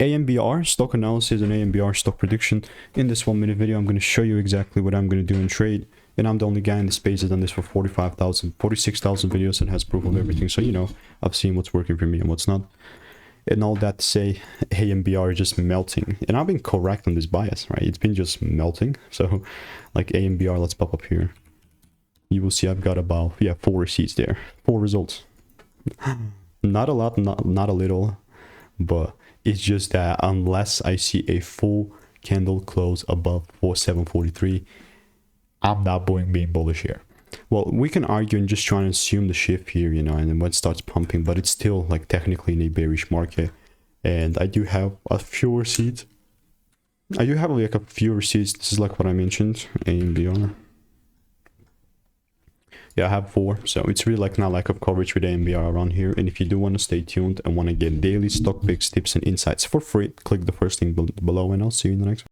AMBR, stock analysis and AMBR stock prediction. In this 1-minute video, I'm going to show you exactly what I'm going to do in trade. And I'm the only guy in the space that's done this for 46,000 videos and has proof of everything. So, you know, I've seen what's working for me and what's not. And all that to say, AMBR is just melting. And I've been correct on this bias, right? It's been just melting. So, like AMBR, let's pop up here. You will see I've got about, 4 receipts there. 4 results. Not a lot, not a little. But it's just that unless I see a full candle close above 743, I'm not being bullish here. Well, we can argue and just try and assume the shift here, you know, and then when it starts pumping, but it's still like technically in a bearish market. And I do have a few receipts. I do have like a few receipts. This is like what I mentioned, AMBR. Yeah, I have 4, so it's really like not lack of coverage with AMBR around here. And if you do want to stay tuned and want to get daily stock picks, tips, and insights for free, click the first link below, and I'll see you in the next one.